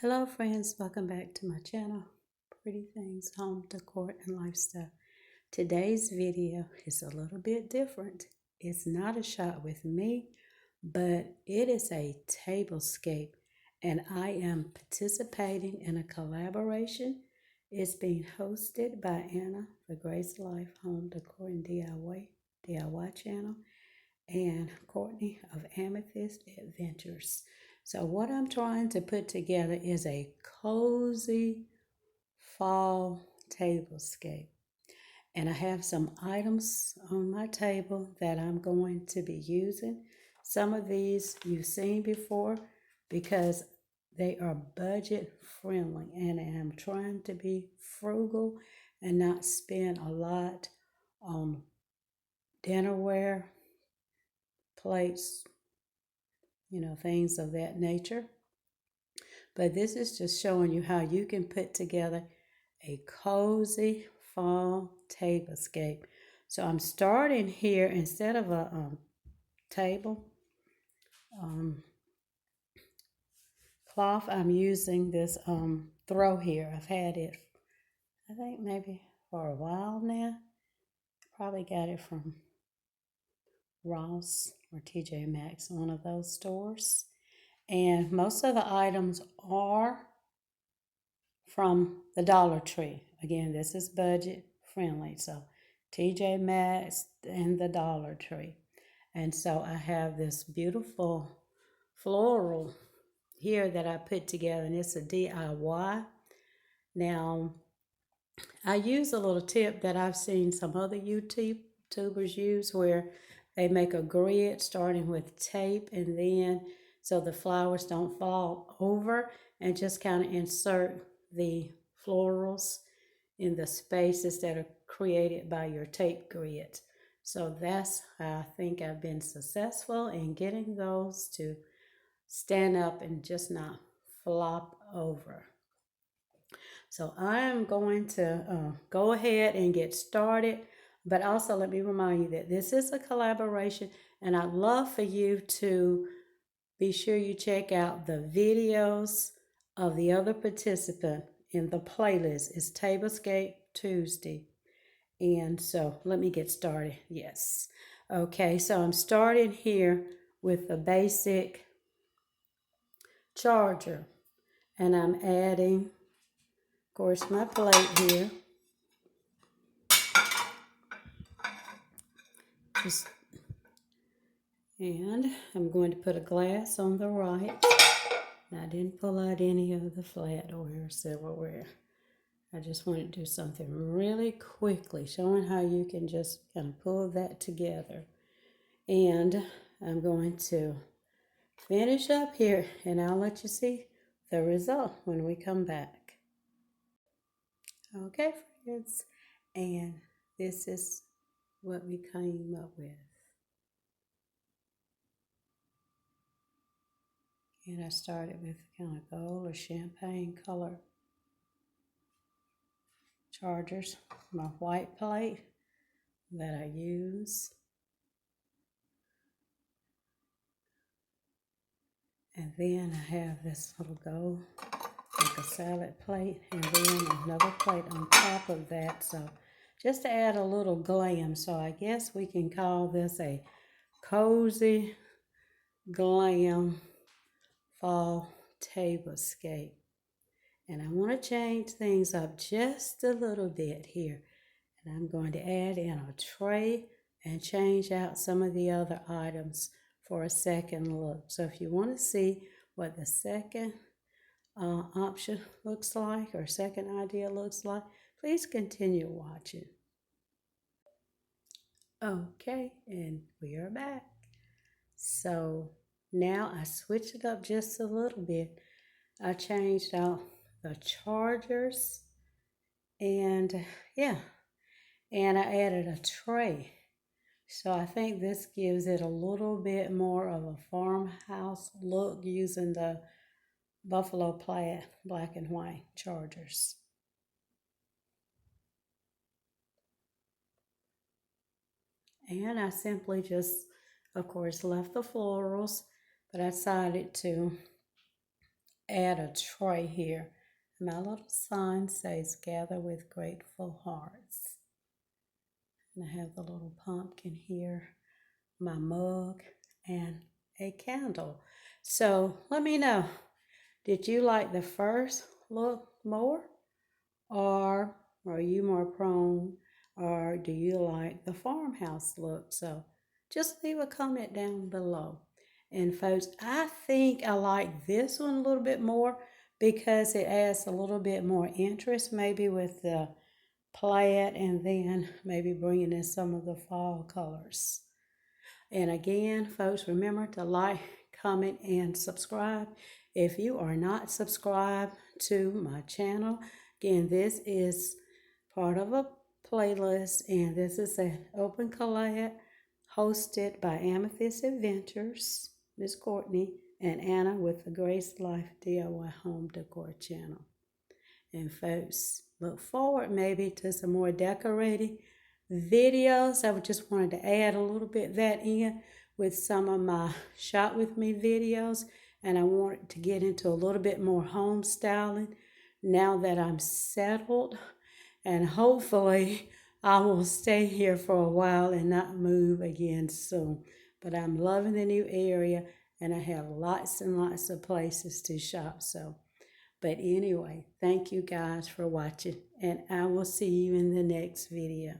Hello friends, welcome back to my channel, Pretty Things, Home Decor and Lifestyle. Today's video is a little bit different. It's not a shot with me, but it is a tablescape and I am participating in a collaboration. It's being hosted by Anna, the Grace Life Home Decor and DIY channel, and Courtney of Amethyst Adventures. So what I'm trying to put together is a cozy fall tablescape. And I have some items on my table that I'm going to be using. Some of these you've seen before because they are budget friendly, and I'm trying to be frugal and not spend a lot on dinnerware, plates, things of that nature. But this is just showing you how you can put together a cozy fall tablescape. So I'm starting here instead of a table cloth. I'm using this throw here. I've had it, I think maybe for a while now. Probably got it from Ross or TJ Maxx, one of those stores. And most of the items are from the Dollar Tree. Again, this is budget friendly. So TJ Maxx and the Dollar Tree. And so I have this beautiful floral here that I put together, and it's a DIY. Now, I use a little tip that I've seen some other YouTubers use where they make a grid starting with tape, and then so the flowers don't fall over, and just kind of insert the florals in the spaces that are created by your tape grid. So that's how I think I've been successful in getting those to stand up and just not flop over. So I am going to go ahead and get started. But also let me remind you that this is a collaboration, and I'd love for you to be sure you check out the videos of the other participant in the playlist. It's Tablescape Tuesday. And so let me get started. Yes. Okay, so I'm starting here with the basic charger. And I'm adding, of course, my plate here. And I'm going to put a glass on the right. I didn't pull out any of the flatware or silverware. I just want to do something really quickly, showing how you can just kind of pull that together. And I'm going to finish up here, and I'll let you see the result when we come back. Okay, friends, and this is what we came up with. And I started with kind of gold or champagne color chargers, my white plate that I use. And then I have this little gold, like a salad plate, and then another plate on top of that. So just to add a little glam. So I guess we can call this a cozy glam fall tablescape. And I want to change things up just a little bit here. And I'm going to add in a tray and change out some of the other items for a second look. So if you want to see what the second option looks like, or second idea looks like, please continue watching. Okay, and we are back. So now I switched it up just a little bit. I changed out the chargers, and and I added a tray. So I think this gives it a little bit more of a farmhouse look using the buffalo plaid black and white chargers. And I simply just, of course, left the florals, but I decided to add a tray here. My little sign says gather with grateful hearts. And I have the little pumpkin here, my mug, and a candle. So let me know, did you like the first look more? Or are you more prone, or do you like the farmhouse look? So just leave a comment down below. And folks, I think I like this one a little bit more because it adds a little bit more interest, maybe with the plaid, and then maybe bringing in some of the fall colors. And again, folks, remember to like, comment, and subscribe. If you are not subscribed to my channel, again, this is part of a playlist, and this is an open collab hosted by Amethyst Adventures, Miss Courtney, and Anna with the Grace Life DIY Home Decor channel. And folks, look forward maybe to some more decorating videos. I just wanted to add a little bit that in with some of my shop with me videos, and I wanted to get into a little bit more home styling now that I'm settled, and hopefully I will stay here for a while and not move again soon. But I'm loving the new area, and I have lots and lots of places to shop. But anyway, thank you guys for watching, and I will see you in the next video.